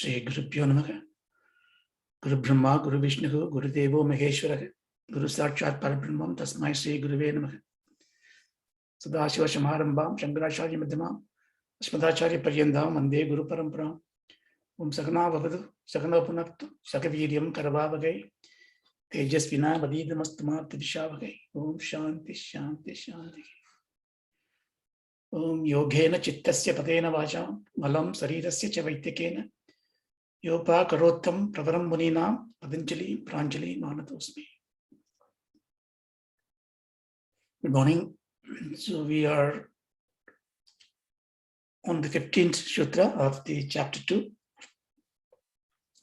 Shri Gurubhyo Namaha. Guru Brahma, Guru Vishnu, Guru Devo Maheshwara, Guru Sakshat Parabrahmam, Tasmai Shri Guruve Namaha. Sadashiva Samarambam, Shankaracharya Madhyamam, Asmadacharya Paryandam, Vande Guru Paramparam. Sakana Vavadu, Sakana Punaktu, Sakaviryam Karavavagai, Tejasvina Vadidamastama Tidishavage. Shanti, Shanti, Shanti. Yogena Chittasya Padena Vajam, Malam Sarirasya Chavaityakena. Yopa Karottam Pravaram Muninam Padanjali Pranjali Manatosmi. Good morning. So we are on the 15th Sutra of the chapter 2,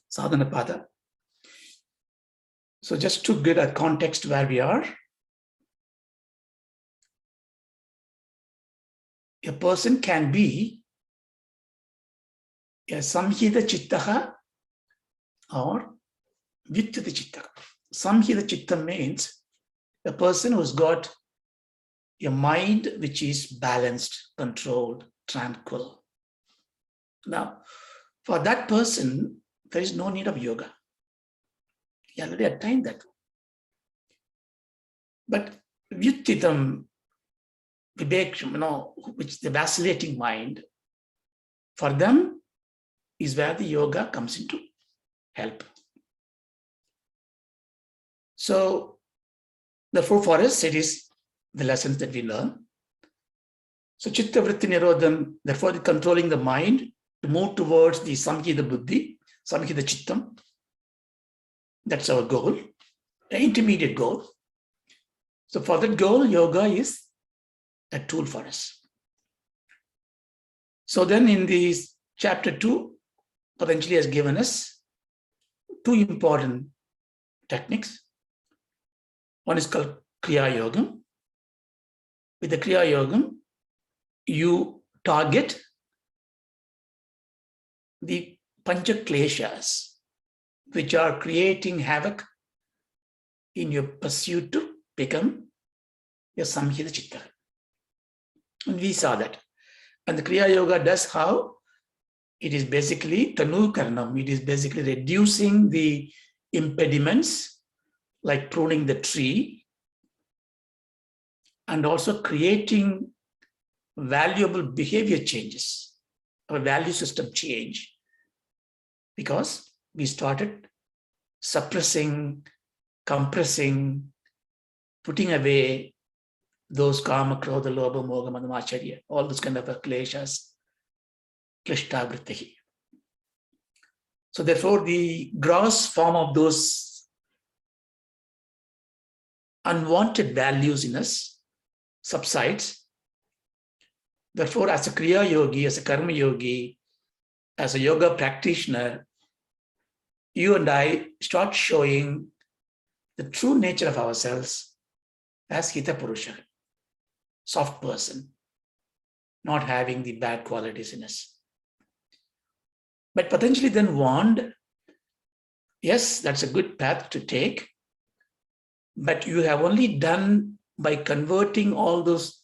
Sadhana Padha. So just to give a context where we are, a person can be a Samhita Chittaha or Vyuttita Chittaha. Samhita Chitta means a person who's got a mind which is balanced, controlled, tranquil. Now, for that person, there is no need of yoga. He already attained that. But Vyuttitam, Viveksham, which is the vacillating mind, for them is where the yoga comes into help. So, therefore, for us, it is the lessons that we learn. So, Chitta Vritti Nirodham, therefore, controlling the mind to move towards the Samhita Buddhi, Samhita Chittam. That's our goal, the intermediate goal. So, for that goal, yoga is a tool for us. So, then in this chapter 2, Patanjali has given us two important techniques. One is called Kriya Yogam. With the Kriya Yogam, you target the Pancha Kleshas, which are creating havoc in your pursuit to become your Samhita Chitta. And we saw that. And the Kriya Yoga does how? It is basically Tanu Karnam. It is basically reducing the impediments, like pruning the tree, and also creating valuable behavior changes, or value system change, because we started suppressing, compressing, putting away those kama, krodha, lobha, moga, madhamacharya, all those kind of kleshas, klishta vritti. So therefore, the gross form of those unwanted values in us subsides. Therefore, as a Kriya Yogi, as a Karma Yogi, as a yoga practitioner, you and I start showing the true nature of ourselves as Hita Purusha, soft person, not having the bad qualities in us. But Patanjali then warned, yes, that's a good path to take, but you have only done by converting all those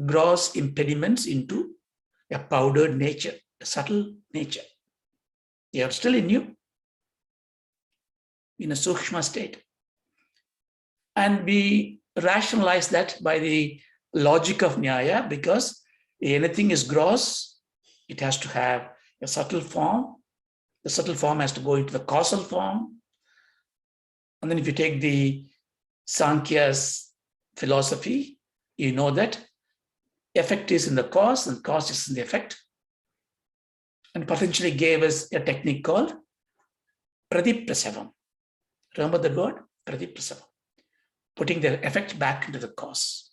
gross impediments into a powdered nature, a subtle nature. They are still in you, in a sukshma state. And we rationalize that by the logic of Nyaya, because anything is gross, it has to have a subtle form. The subtle form has to go into the causal form. And then if you take the Sankhya's philosophy, you know that effect is in the cause and cause is in the effect. And Patanjali gave us a technique called Pradiprasavam. Remember the word? Pradiprasavam. Putting the effect back into the cause.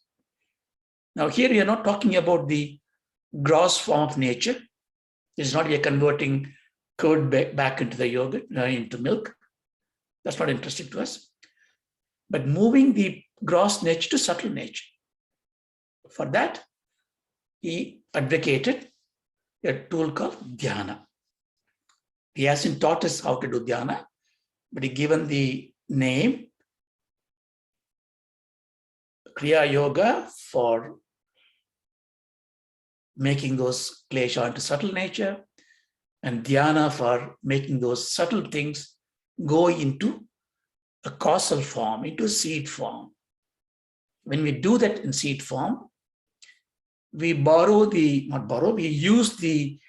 Now here we are not talking about the gross form of nature. It's not yet converting curd back into the yogurt, into milk. That's not interesting to us. But moving the gross nature to subtle nature. For that, he advocated a tool called dhyana. He hasn't taught us how to do dhyana, but he given the name Kriya Yoga for making those klesha into subtle nature, and dhyana for making those subtle things go into a causal form, into seed form. When we do that in seed form, we we use the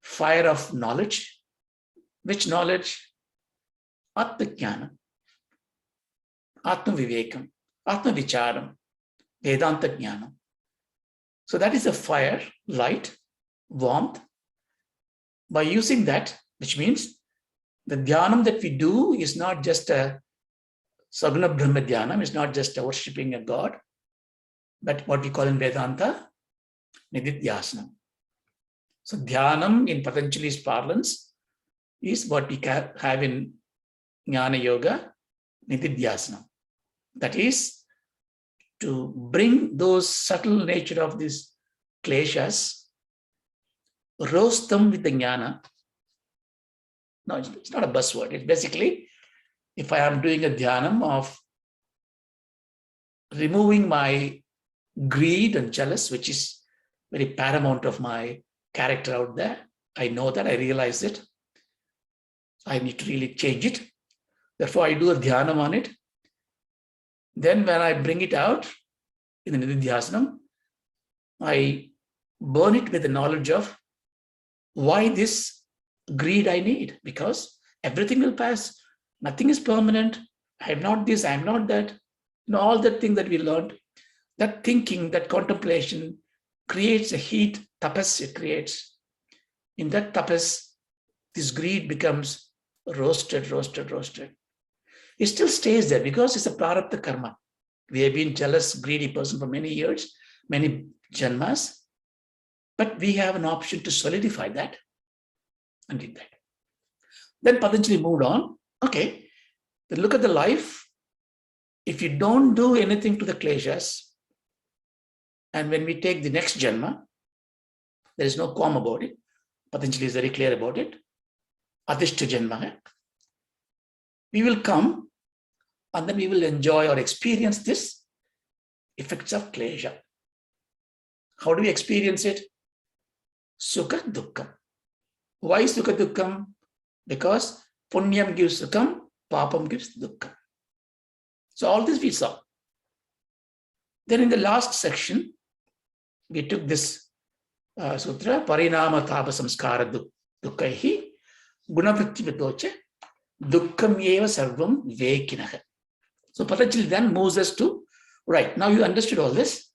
fire of knowledge. Which knowledge? Atma Jnana, Atma Vivekam, Atma Vicharam, Vedanta Jnana. So that is a fire, light, warmth. By using that, which means the dhyanam that we do is not just a Saguna Brahma Dhyanam, it's not just a worshipping a God, but what we call in Vedanta, Nididhyasana. So dhyanam in Patanjali's parlance is what we have in Jnana Yoga, Nididhyasana. That is to bring those subtle nature of these kleshas, roast them with the jnana. No, it's not a buzzword. It's basically, if I am doing a dhyanam of removing my greed and jealous, which is very paramount of my character out there, I know that, I realize it. I need to really change it. Therefore, I do a dhyanam on it. Then when I bring it out in the Nididhyasanam, I burn it with the knowledge of why this greed I need, because everything will pass. Nothing is permanent. I am not this, I am not that. All that thing that we learned, that thinking, that contemplation creates a heat, tapas it creates. In that tapas, this greed becomes roasted. It still stays there because it's a prarabdha karma. We have been jealous, greedy person for many years, many janmas, but we have an option to solidify that and did that. Then Patanjali moved on. Okay, then look at the life. If you don't do anything to the kleshas, and when we take the next janma, there is no qualm about it. Patanjali is very clear about it. Adhishta janma. We will come and then we will enjoy or experience this effects of klesha. How do we experience it? Sukha dukkham. Why sukha dukkham? Because punyam gives sukham, papam gives dukkham. So all this we saw. Then in the last section, we took this sutra, parinama tapa samskara dukkaihi gunavritti vidoche dukkham eva sarvam vekinaha. So Patanjali then moves us to, right, now you understood all this.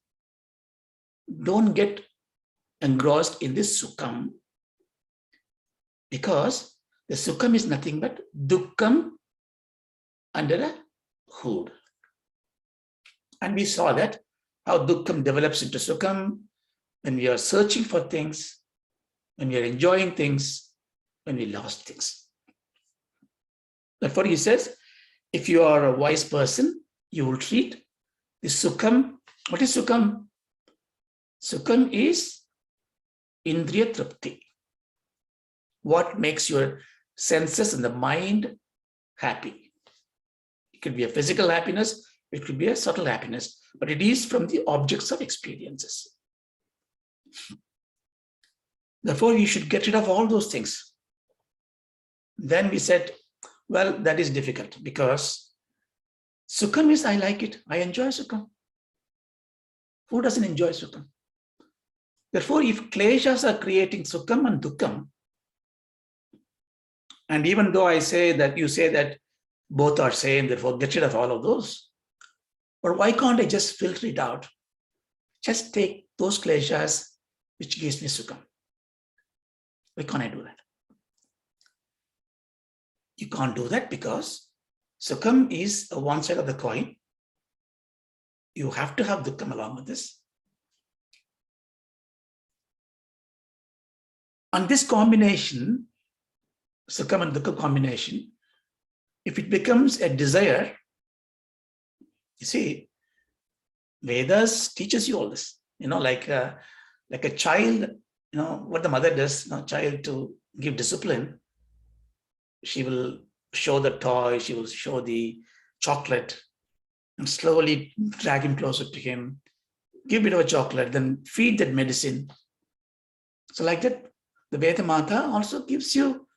Don't get engrossed in this sukham, because the sukham is nothing but dukkham under a hood. And we saw that, how dukkham develops into sukham when we are searching for things, when we are enjoying things, when we lost things. Therefore, he says, if you are a wise person, you will treat the sukham. What is sukham? Sukham is indriya tripti. What makes your senses and the mind happy? It could be a physical happiness, it could be a subtle happiness, but it is from the objects of experiences. Therefore, you should get rid of all those things. Then we said, well, that is difficult because sukham is, I like it, I enjoy sukham. Who doesn't enjoy sukham? Therefore, if kleshas are creating sukham and dukkham, and even though I say that, you say that both are same, therefore get rid of all of those. But why can't I just filter it out? Just take those kleshas which gives me sukham. Why can't I do that? You can't do that because sukham is one side of the coin. You have to have dukkham along with this. And this combination, sukham and dukkha combination, if it becomes a desire, you see, Vedas teaches you all this. Like a child, what the mother does, child to give discipline, she will show the toy, she will show the chocolate, and slowly drag him closer to him, give a bit of a chocolate, then feed that medicine. So like that, The Veda Mata also gives you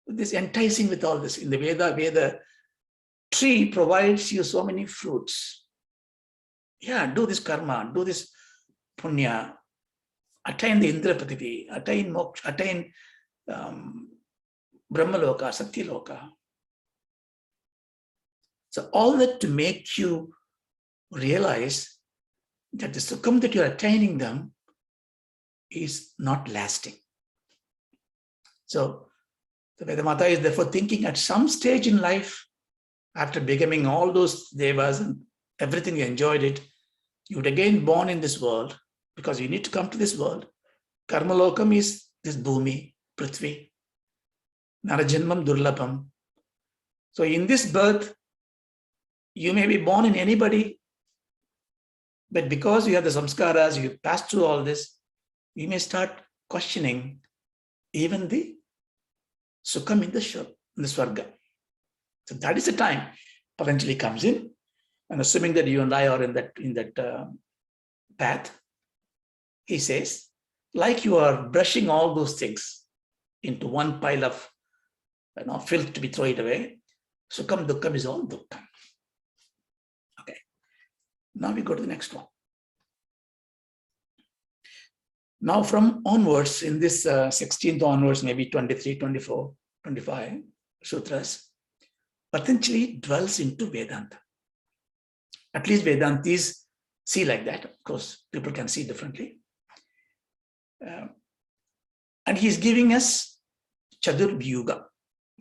this enticing with all this. In the Veda, where the tree provides you so many fruits. Yeah, do this karma, do this punya, attain the Indra Prithvi, attain moksha, attain Brahmaloka, Satyaloka. So all that to make you realize that the sukham that you're attaining them is not lasting. So the Vedamata is therefore thinking at some stage in life, after becoming all those devas and everything you enjoyed it, you would again born in this world because you need to come to this world. Karma lokam is this bhumi, prithvi, narajanmam durlabham. So in this birth, you may be born in anybody, but because you have the samskaras, you pass through all this, you may start questioning even the sukham in the swarga. So that is the time Patanjali comes in, and assuming that you and I are in that path, he says, like you are brushing all those things into one pile of filth to be thrown away, sukham dukkham is all dukkham. Okay. Now we go to the next one. Now from onwards, in this 16th onwards, maybe 23, 24, 25 sutras, Patanjali dwells into Vedanta. At least Vedantis see like that. Of course, people can see differently. And he's giving us Chaturvyuga,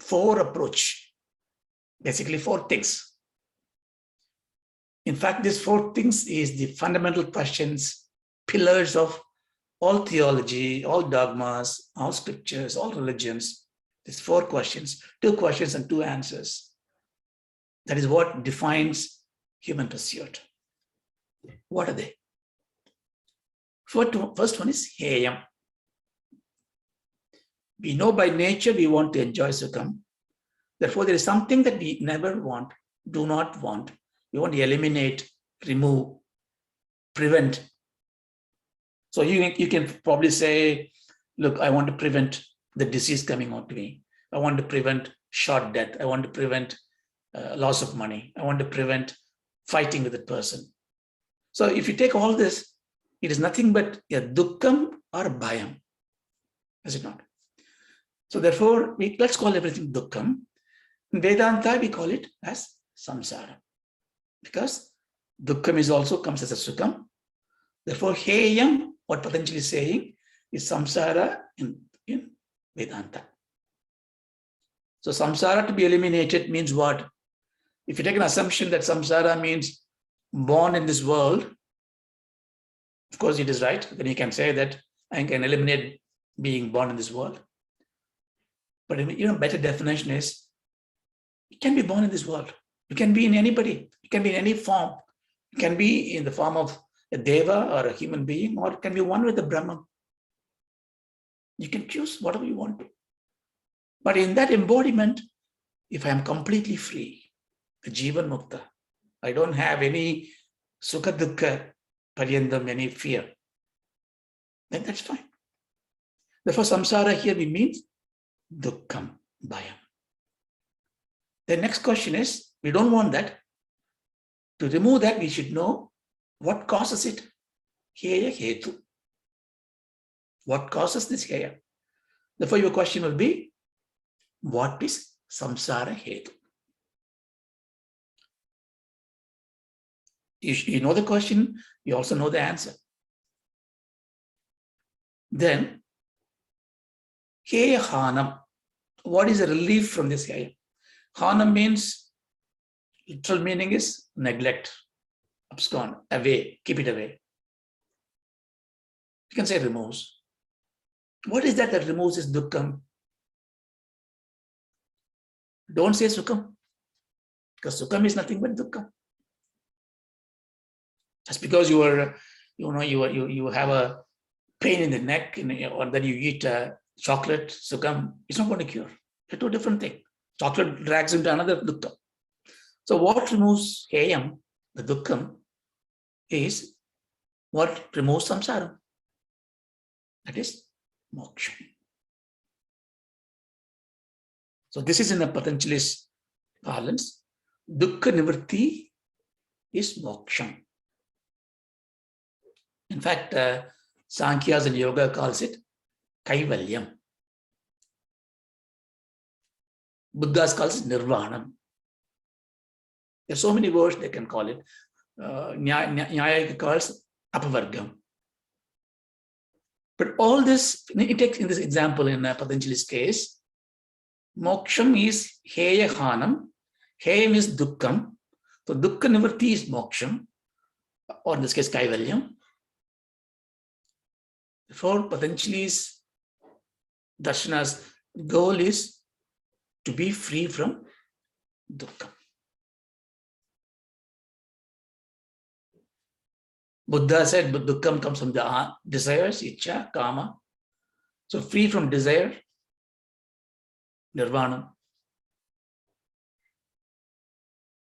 4 approach, basically 4 things. In fact, these 4 things is the fundamental questions, pillars of all theology, all dogmas, all scriptures, all religions. These 4 questions, 2 questions and 2 answers. That is what defines human pursuit. What are they? First one is heyam. We know by nature we want to enjoy sukham. Therefore, there is something that we never want, do not want. We want to eliminate, remove, prevent. So you can probably say, look, I want to prevent the disease coming on to me. I want to prevent short death. I want to prevent loss of money. I want to prevent fighting with a person. So if you take all this, it is nothing but a dukkham or bhayam, is it not? So therefore, let's call everything dukkham. In Vedanta, we call it as samsara, because dukkham is also comes as a sukham. Therefore, heyam, what Patanjali is saying, is samsara in Vedanta. So samsara to be eliminated means what? If you take an assumption that samsara means born in this world, of course it is right. Then you can say that I can eliminate being born in this world. But better definition is, you can be born in this world. You can be in anybody. You can be in any form. You can be in the form of a deva or a human being, or it can be one with the Brahman. You can choose whatever you want to. But in that embodiment, if I am completely free, a Jivan Mukta, I don't have any Sukha Dukkha Paryandam, any fear, then that's fine. Therefore, samsara here we means Dukkham, Bhayam. The next question is, we don't want that. To remove that, we should know what causes it. Heya Hetu. What causes this Heya? Therefore, your question will be, what is samsara Hetu? You know the question, you also know the answer. Then, Heya Hanam. What is the relief from this Heya? Hanam means, literal meaning is neglect, abscond, away, keep it away. You can say removes. What is that removes is dukkham? Don't say sukham, because sukham is nothing but dukkham. Just because you have a pain in the neck, or then you eat chocolate, sukham, it's not going to cure. It's 2 different things. Chocolate drags into another dukkham. So what removes heyam, the dukkham, is what removes samsara. That is moksha. So this is in the Patanjali's parlance. Dukkha nivritti is moksham. In fact, Sankhyas and Yoga calls it kaivalyam. Buddhas calls it nirvanam. There are so many words they can call it. Nyaya calls apavargam. But all this, it takes in this example in Patanjali's case, moksham is heya hanam, heyam is dukkham. So dukkha nivritti is moksham, or in this case kaivalyam. Therefore, Patanjali's darshana's goal is to be free from dukkha. Buddha said, but dukkham comes from the desires, ichcha, kama. So free from desire, nirvana.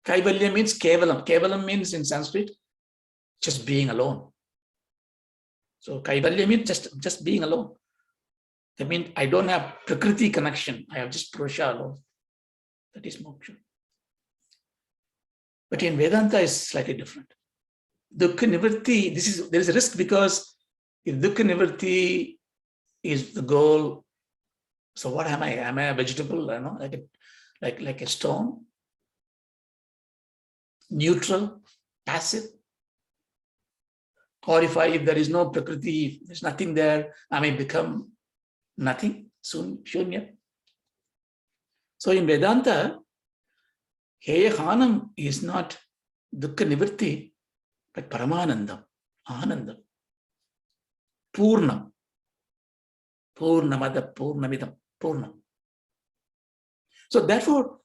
Kaivalya means kevalam. Kevalam means in Sanskrit, just being alone. So kaivalya means just being alone. That means I don't have prakriti connection. I have just purusha alone. That is moksha. But in Vedanta is slightly different. Dukkha nivritti, there is a risk, because if dukkha nivritti is the goal, so what am I? Am I a vegetable? I know, like a stone, neutral, passive. Or if there is no prakriti, there's nothing there, I may become nothing, shunya. So in Vedanta, heya hanam is not dukkha nivritti, but paramanandam, anandam, purnam, purnamada, purnamidam, purnam. So therefore,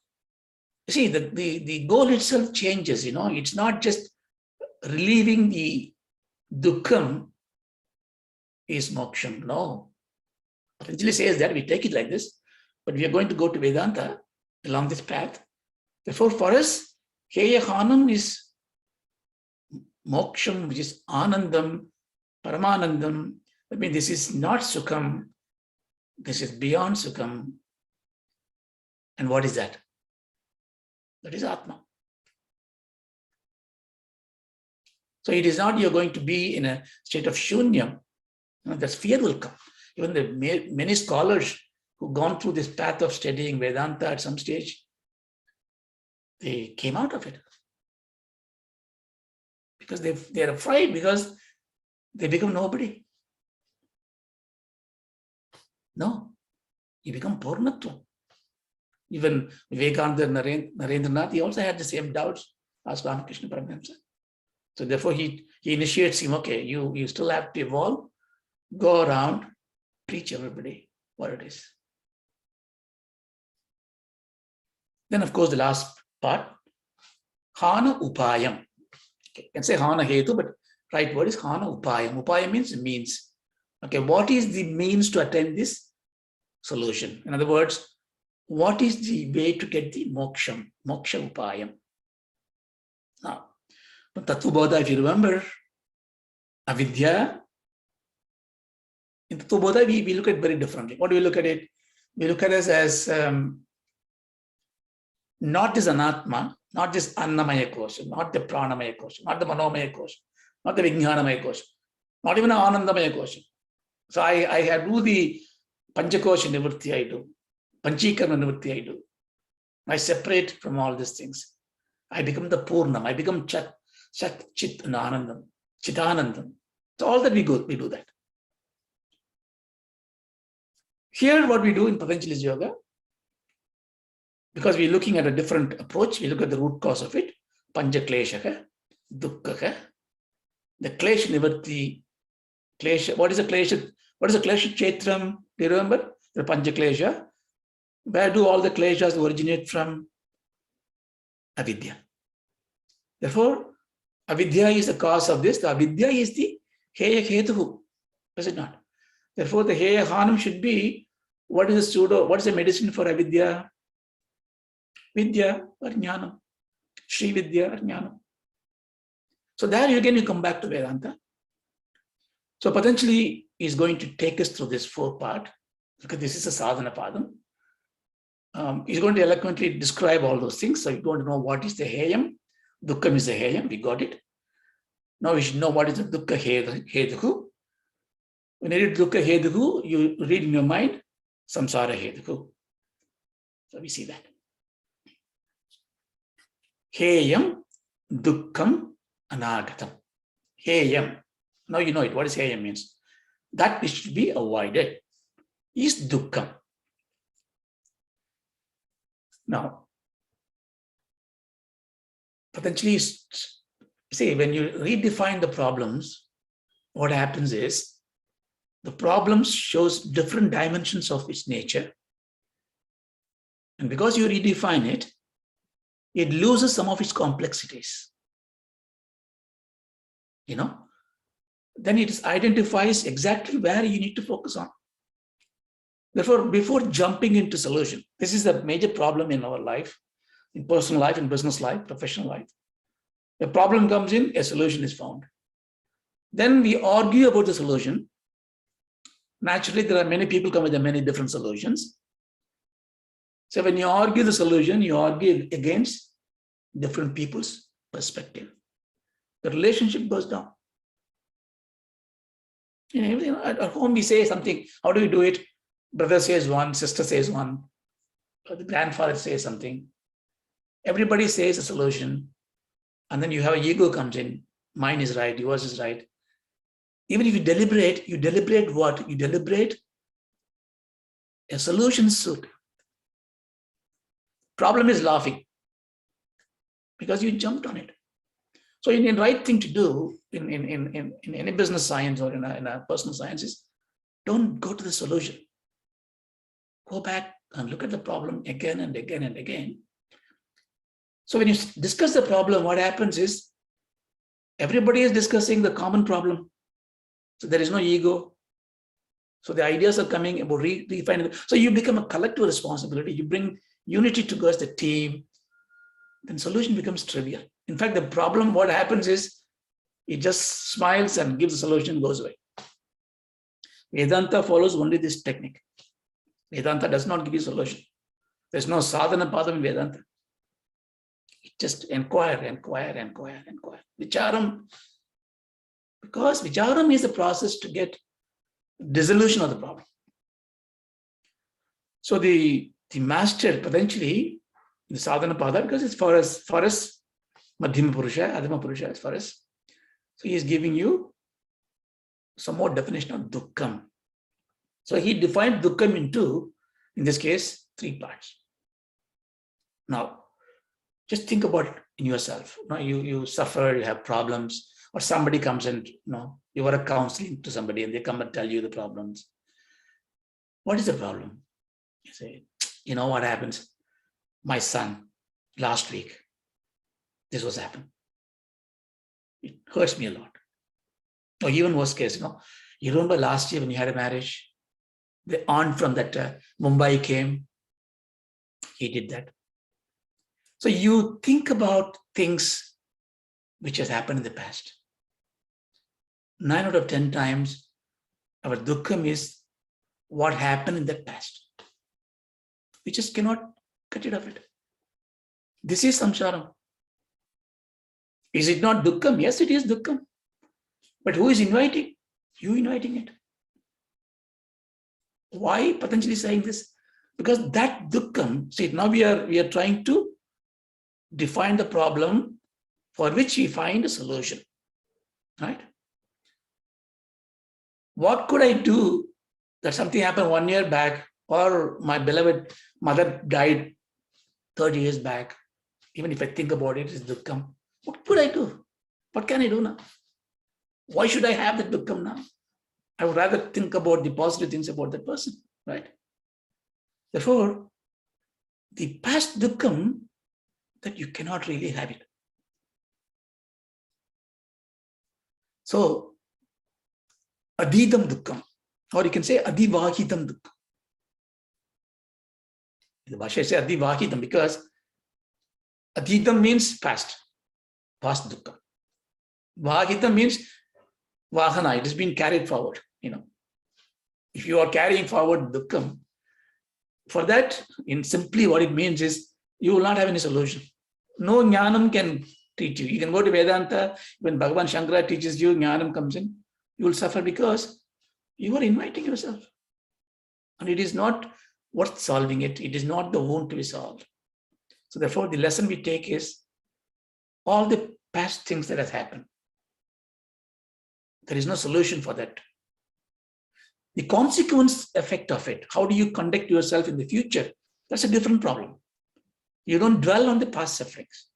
see, the goal itself changes, it's not just relieving the dukkham is moksham. No. Patanjali says that we take it like this, but we are going to go to Vedanta along this path. Therefore, for us, heya hanam is moksham, which is anandam, paramanandam. I mean, this is not sukham, this is beyond sukham. And what is that? That is Atma. So it is not you're going to be in a state of shunyam. That fear will come. Even the many scholars who've gone through this path of studying Vedanta at some stage, they came out of it. Because they're afraid, because they become nobody. No, you become Purnatva. Even Vivekananda Narendranath, he also had the same doubts as Ramakrishna Paramahamsa. So therefore he initiates him, okay, you still have to evolve, go around, preach everybody what it is. Then of course the last part, Hana Upayam. Okay, you can say Hana Hetu, but right word is Hana Upayam. Upayam means. Okay, what is the means to attain this solution? In other words, what is the way to get the moksha upayam? Now, Tattva Bodha, if you remember, avidya, in Tattva Bodha, we look at it very differently. What do we look at it? We look at it as not this anatma, not this annamaya kosha, not the pranamaya kosha, not the manomaya kosha, not the vijnanamaya kosha, not even an anandamaya kosha. So I do the panchakosha nivritti, I do. Panchikarma nivritti, I do. I separate from all these things. I become the Purnam. I become Chat, Chit, and Anandam, Chitanandam. So all that we do that. Here, what we do in Patanjali's yoga, because we're looking at a different approach, we look at the root cause of it, Panja Kleshaka, Dukkaka, the Klesha Nivritti, Klesha. What is a Klesha? What is a Klesha Chetram? Do you remember? The Panja Klesha. Where do all the kleshas originate from? Avidya. Therefore, avidya is the cause of this. The avidya is the heya hetuhu. Is it not? Therefore, the heya hanam should be, what is the medicine for avidya? Vidya or jnanam. Sri Vidya or jnanam. So there again you come back to Vedanta. So Patanjali is going to take us through this 4 part, because this is a sadhana padam. He's going to eloquently describe all those things. So you're going to know what is the heyam. Dukkam is the heyam. We got it. Now we should know what is the dukkha heduhu. When you read dukkha heduhu, you read in your mind samsara heduhu. So we see that. Heyam, dukkam, anagatam. Heyam. Now you know it. What is heyam means? That which should be avoided is dukkam. Now, potentially, see, when you redefine the problems, what happens is the problems shows different dimensions of its nature. And because you redefine it, it loses some of its complexities. Then it identifies exactly where you need to focus on. Therefore, before jumping into solution, this is the major problem in our life, in personal life, in business life, professional life. A problem comes in, a solution is found. Then we argue about the solution. Naturally, there are many people come with many different solutions. So when you argue the solution, you argue against different people's perspective. The relationship goes down. At home, we say something. How do we do it? Brother says one, sister says one, the grandfather says something. Everybody says a solution. And then you have an ego comes in. Mine is right, yours is right. Even if you deliberate what? You deliberate a solution suit. Problem is laughing because you jumped on it. So the right thing to do in any business science or in a personal science is don't go to the solution. Go back and look at the problem again and again and again. So when you discuss the problem, what happens is everybody is discussing the common problem. So there is no ego. So the ideas are coming about refining. So you become a collective responsibility. You bring unity towards the team. Then solution becomes trivial. In fact, the problem, what happens is it just smiles and gives a solution, goes away. Vedanta follows only this technique. Vedanta does not give you a solution. There's no sadhana padha in Vedanta. It just inquire. Vicharam, because vicharam is the process to get dissolution of the problem. So the master potentially, the sadhana padha, because it's for us, madhyama purusha, adhima purusha is for us. So he is giving you some more definition of dukkam. So he defined dukkam into, in this case, 3 parts. Now, just think about in yourself. You suffer, you have problems, or somebody comes and you are a counseling to somebody and they come and tell you the problems. What is the problem? You say, what happens? My son, last week, this was happened. It hurts me a lot. Or even worst case, you remember last year when you had a marriage, the aunt from that Mumbai came, he did that. So you think about things which has happened in the past. 9 out of 10 times, our dukkham is what happened in the past. We just cannot cut it off it. This is samsara. Is it not dukkham? Yes, it is dukkham. But who is inviting? You inviting it. Why Patanjali is saying this? Because that dukkham, see, now we are trying to define the problem for which we find a solution. Right? What could I do that something happened 1 year back, or my beloved mother died 30 years back? Even if I think about it, it's dukkham. What could I do? What can I do now? Why should I have that dukkham now? I would rather think about the positive things about that person, right? Therefore, the past dukkham, that you cannot really have it. So, adidam dukkham, or you can say adivahitam dukkham. The Bhasha says adivahitam because adidam means past dukkham. Vahitam means vahana, it has been carried forward. If you are carrying forward dukkham, For that, in simply what it means is, you will not have any solution. No jnanam can teach you. You can go to Vedanta, when Bhagavan Shankara teaches you, jnanam comes in, you will suffer because you are inviting yourself. And it is not worth solving it. It is not the wound to be solved. So therefore, the lesson we take is all the past things that has happened. There is no solution for that. The consequence effect of it, how do you conduct yourself in the future? That's a different problem. You don't dwell on the past sufferings.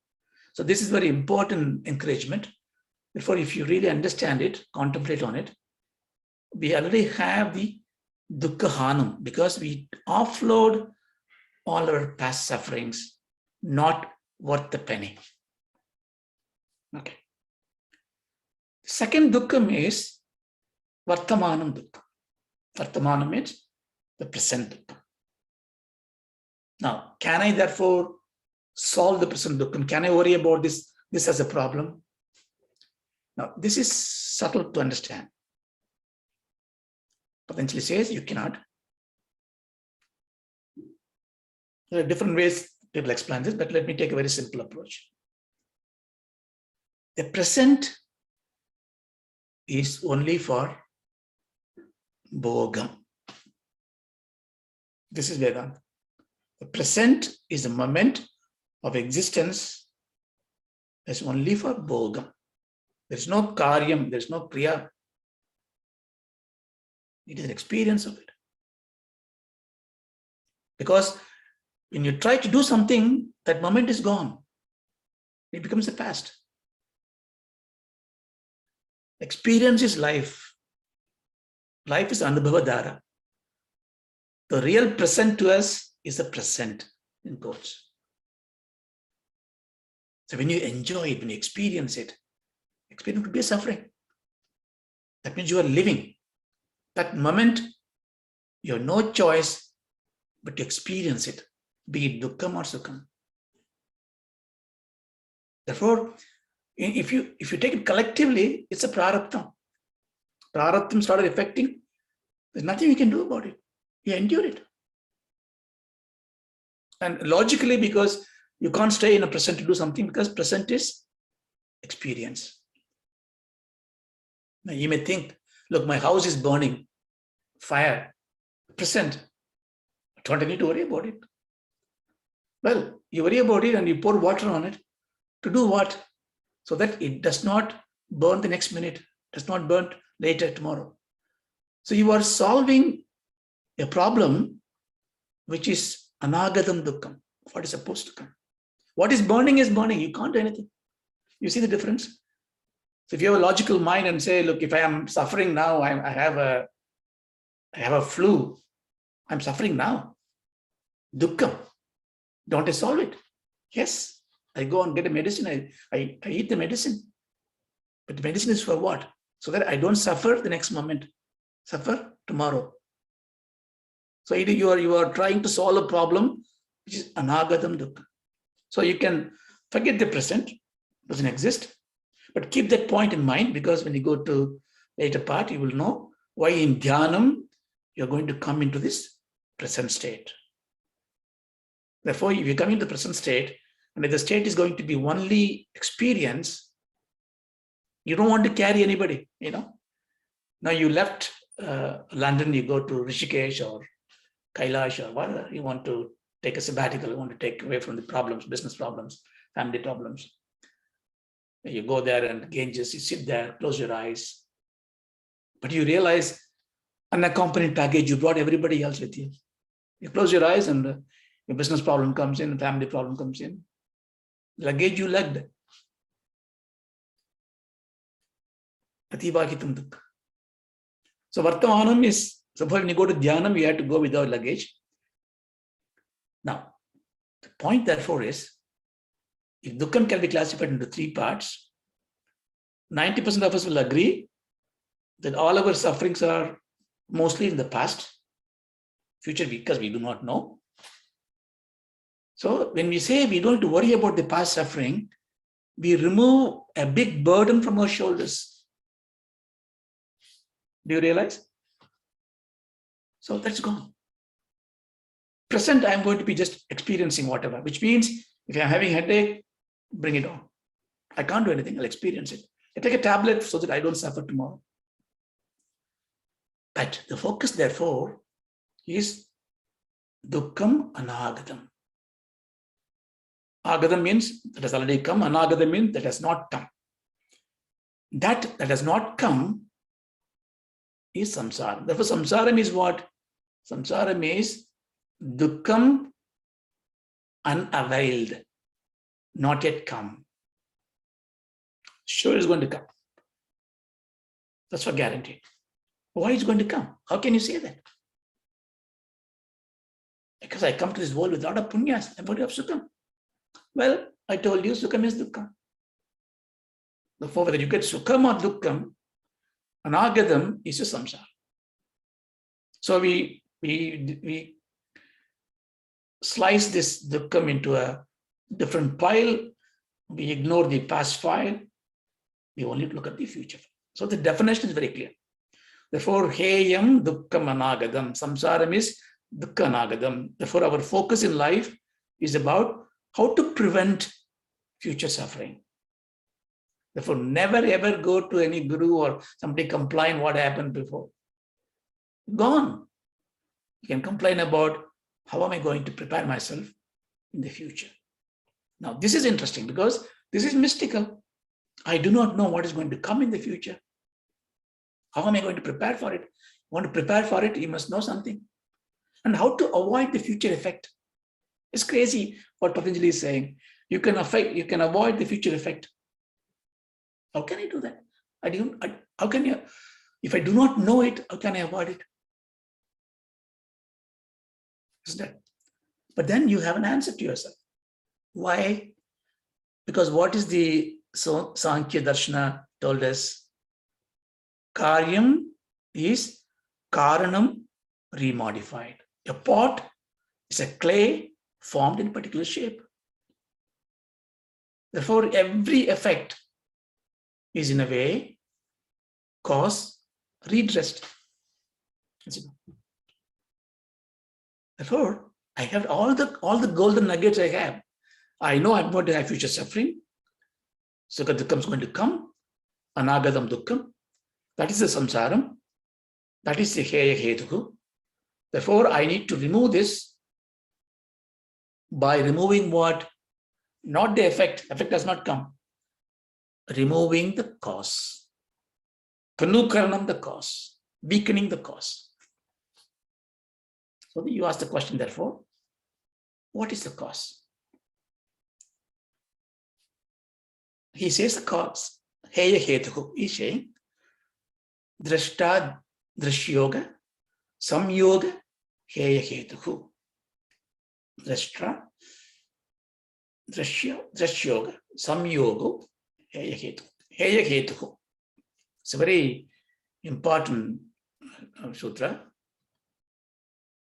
So this is very important encouragement. Therefore, if you really understand it, contemplate on it, we already have the dukkha hanam because we offload all our past sufferings, not worth the penny. Okay. Second dukkham is vartamanam dukkha. Vartamana means the present dukkha. Now, can I therefore solve the present dukkham? Can I worry about this as a problem? Now, this is subtle to understand. Potentially says you cannot. There are different ways people explain this, but let me take a very simple approach. The present is only for bhogam. This is Vedanta. The present is a moment of existence that's only for bhogam. There's no karyam, there's no kriya. It is an experience of it. Because when you try to do something, that moment is gone. It becomes the past. Experience is life. Life is anubhava dhara. The real present to us is the present in quotes. So when you enjoy it, when you experience it, experience could be a suffering. That means you are living. That moment, you have no choice but to experience it, be it dukkham or sukham. Therefore, if you take it collectively, it's a prarabdham. Prarabdham started affecting, there's nothing you can do about it. You endure it. And logically, because you can't stay in a present to do something, because present is experience. Now you may think, look, my house is burning, fire, present. Don't need to worry about it. Well, you worry about it and you pour water on it. To do what? So that it does not burn the next minute, does not burn later tomorrow. So you are solving a problem which is anagatam dukkham, what is supposed to come. What is burning, you can't do anything. You see the difference? So if you have a logical mind and say, look, if I am suffering now, I have a flu, I'm suffering now. Dukkham. Don't I solve it? Yes. I go and get a medicine. I eat the medicine. But the medicine is for what? So that I don't suffer the next moment. Suffer tomorrow. So you are trying to solve a problem which is anagatam dukkha. So you can forget the present, doesn't exist, but keep that point in mind, because when you go to later part, you will know why in dhyanam you're going to come into this present state. Therefore, if you come into the present state, and if the state is going to be only experience, you don't want to carry anybody, Now you left London, you go to Rishikesh or Kailash or whatever, you want to take a sabbatical, you want to take away from the problems, business problems, family problems. You go there and Ganges, you sit there, close your eyes. But you realize, unaccompanied package, you brought everybody else with you. You close your eyes and your business problem comes in, family problem comes in. Luggage you lugged. Ativakitam dukkha. So Vartamanam is, suppose when you go to Dhyanam, you have to go without luggage. Now, the point therefore is, if Dukkham can be classified into three parts, 90% of us will agree that all our sufferings are mostly in the past, future because we do not know. So when we say we don't have to worry about the past suffering, we remove a big burden from our shoulders. Do you realize? So that's gone. present, I'm going to be just experiencing whatever, which means if I'm having a headache, bring it on. I can't do anything, I'll experience it. I take a tablet so that I don't suffer tomorrow. But the focus, therefore, is dukkam anagatam. Agatam means that has already come, anagatam means that has not come. That has not come is samsara. Therefore, samsara is what? Samsara is dukkam unavailed, not yet come. Sure, it's going to come. That's for guaranteed. Why is it going to come? How can you say that? Because I come to this world with a lot of punyas. I'm going to have sukham. Well, I told you sukham is dukkam. Therefore, whether you get sukham or dukkam, anagatam is a samsara. So we slice this dukkam into a different pile. We ignore the past file. We only look at the future. So the definition is very clear. Therefore, heyam dukkam anagatam. Samsaram is dukkha anagatam. Therefore, our focus in life is about how to prevent future suffering. Therefore, never ever go to any guru or somebody complain what happened before. Gone. You can complain about how am I going to prepare myself in the future. Now, this is interesting because this is mystical. I do not know what is going to come in the future. How am I going to prepare for it? You want to prepare for it, you must know something. And how to avoid the future effect. It's crazy what Patanjali is saying. You can avoid the future effect. How can I do that? How can you, if I do not know it, how can I avoid it? Isn't it? But then you have an answer to yourself. Why? Because what is the Sankhya Darshana told us? Karyam is Karanam remodified. A pot is a clay formed in a particular shape. Therefore, every effect is in a way cause redressed. Therefore, I have all the golden nuggets I have. I know I'm going to have future suffering. Sukha dukkam is going to come. Anagatam dukkam. That is the samsaram. That is the heya hetuku. Therefore, I need to remove this by removing what? Not the effect. Effect does not come. Removing the cause. Kanukaranam the cause. Weakening the cause. So you ask the question, therefore, what is the cause? He says the cause. Heya hetuku. He's saying, Drashta drashyoga, samyoga, heya hetuku. Drashta, drashyoga, samyoga, heya hetuku. Heya hetuku. It's a very important sutra.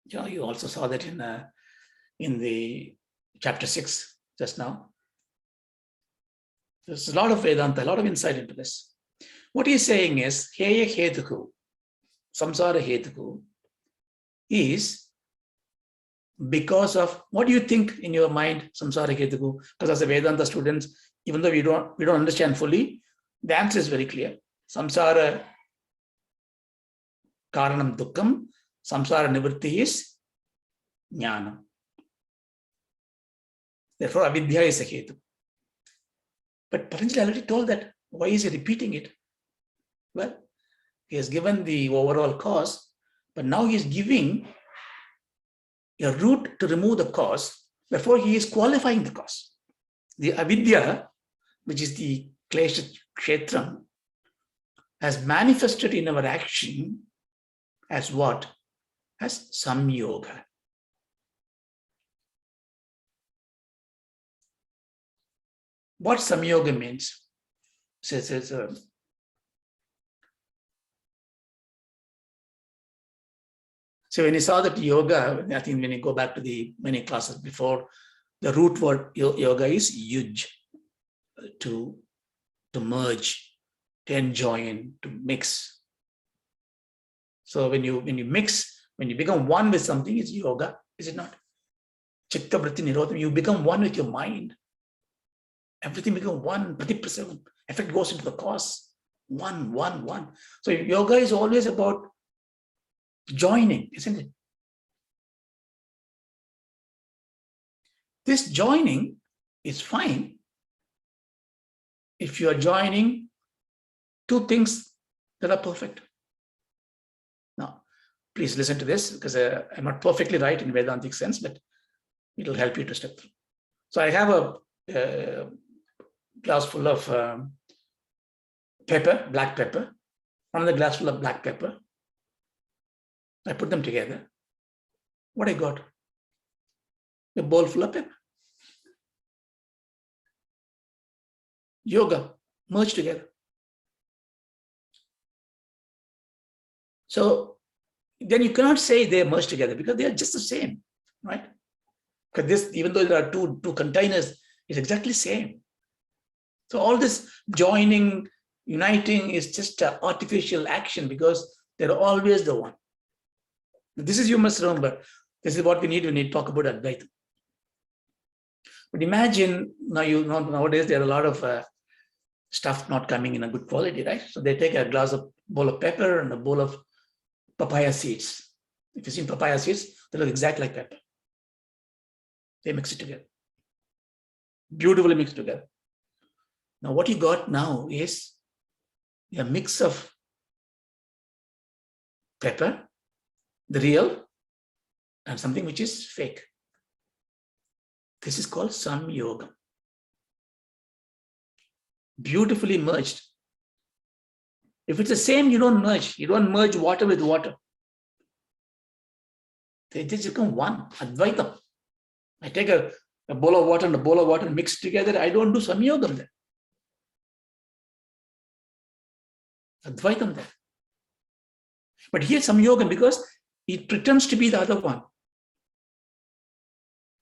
You also saw that in the chapter 6 just now. There's a lot of Vedanta, a lot of insight into this. What he's saying is, heya hetuku, samsara hetuku, is because of, what do you think in your mind, samsara hetuku? Because as a Vedanta students, even though we don't understand fully, the answer is very clear. Samsara karanam dukkam, samsara nivritti is jnana. Therefore, avidya is a hetu. But Patanjali already told that. Why is he repeating it? Well, he has given the overall cause, but now he is giving a route to remove the cause. Therefore, he is qualifying the cause. The avidya, which is the klesha kshetram, has manifested in our action as what? As samyoga. What samyoga means? So when you saw that yoga, I think when you go back to the many classes before, the root word yoga is yuj, to merge, to enjoin, to mix. So when you mix, when you become one with something, it's yoga, is it not? Chitta vritti nirodham. You become one with your mind. Everything becomes one. Pratiprasavam. Effect goes into the cause. One. So yoga is always about joining, isn't it? This joining is fine if you are joining two things that are perfect. Now, please listen to this, because I'm not perfectly right in Vedantic sense, but it will help you to step through. So I have a glass full of pepper, black pepper, another glass full of black pepper. I put them together. What I got? A bowl full of pepper. Yoga, merged together. So then you cannot say they are merged together, because they are just the same, right? Because this, even though there are two containers, it's exactly the same. So all this joining, uniting is just an artificial action, because they're always the one. This is, you must remember, this is what we need when we talk about Advaita. But imagine, nowadays there are a lot of stuff not coming in a good quality, right? So they take a bowl of pepper and a bowl of papaya seeds. If you've seen papaya seeds, they look exactly like pepper. They mix it together. Beautifully mixed together. Now what you got now is a mix of pepper, the real, and something which is fake. This is called samyoga. Beautifully merged. If it's the same, you don't merge. You don't merge water with water. They just become one, Advaitam. I take a bowl of water and a bowl of water mixed together. I don't do samyogam there. Advaitam there. But here samyogam, because it pretends to be the other one.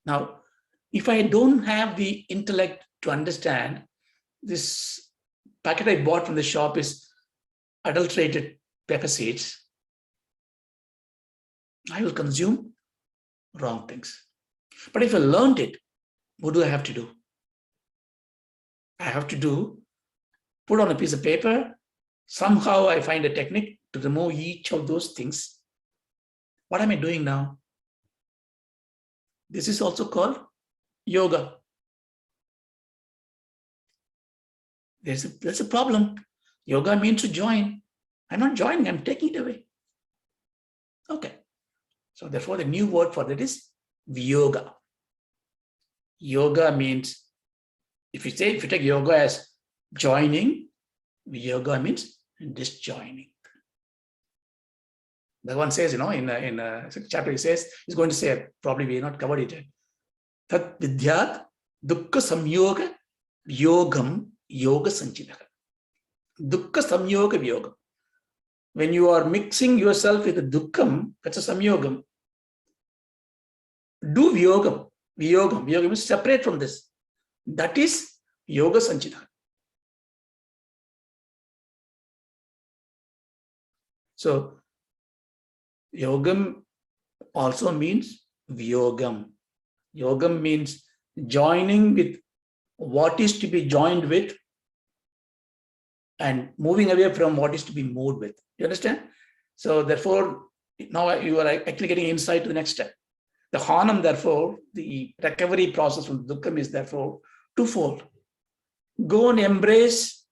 Now, if I don't have the intellect to understand, this packet I bought from the shop is adulterated pepper seeds, I will consume wrong things. But if I learned it, what do I have to do? I have to put on a piece of paper. Somehow I find a technique to remove each of those things. What am I doing now? This is also called yoga. That's a problem. Yoga means to join. I'm not joining, I'm taking it away. Okay. So therefore, the new word for that is viyoga. Yoga means, if you take yoga as joining, viyoga means disjoining. Bhagavan says, in a chapter, he says, he's going to say, probably we have not covered it yet. Tat vidyat dukkha samyoga yogam yoga sanchidaka. Dukkha samyoga viyogam. When you are mixing yourself with the dukkham, that's a samyogam. Do viyogam. Viyogam means separate from this. That is yoga sanchidaka. So yogam also means viyogam. Yogam means joining with what is to be joined with and moving away from what is to be moved with. You understand? So therefore, now you are actually getting insight to the next step. The hanam, therefore, the recovery process from dukkham is therefore twofold. Go and embrace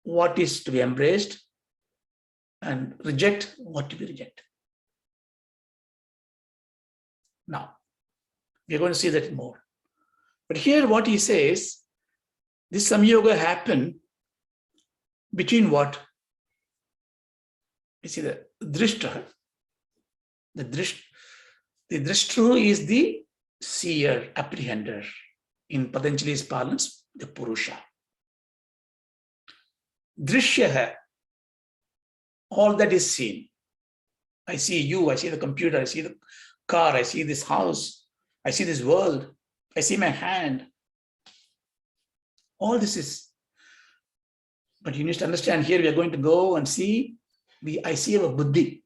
what is to be embraced and reject what to be rejected. Now, we're going to see that more. But here what he says, this samyoga happened between what? You see the drishta. The drishtru is the seer, apprehender. In Patanjali's parlance, the purusha. Drishyaha, all that is seen. I see you, I see the computer, I see the car, I see this house, I see this world, I see my hand. All this is. But you need to understand, here we are going to go and see the I see of a buddhi.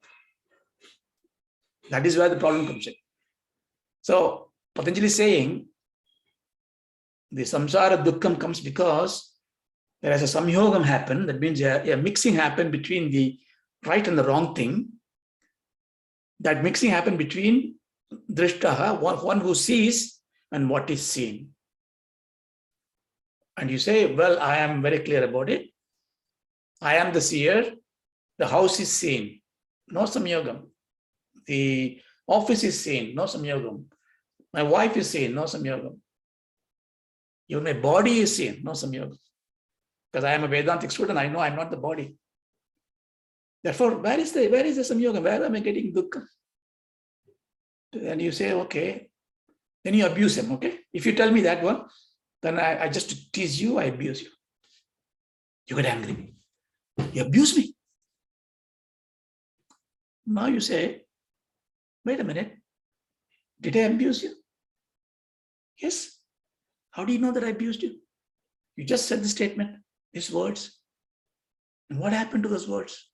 That is where the problem comes in. So Patanjali is saying the samsara dukkham comes because there has a samyogam happen. That means a mixing happened between the right and the wrong thing. That mixing happened between drishtaha, one who sees, and what is seen. And you say, well, I am very clear about it. I am the seer. The house is seen. No samyogam. The office is seen. No samyogam. My wife is seen. No samyogam. Even my body is seen. No samyogam. Because I am a Vedantic student, I know I am not the body. Therefore, where is the samyogam? Where am I getting dukkha? And you say, okay. Then you abuse him, okay? If you tell me that one, then I just tease you, I abuse you. You get angry. You abuse me. Now you say, wait a minute. Did I abuse you? Yes. How do you know that I abused you? You just said the statement, these words. And what happened to those words?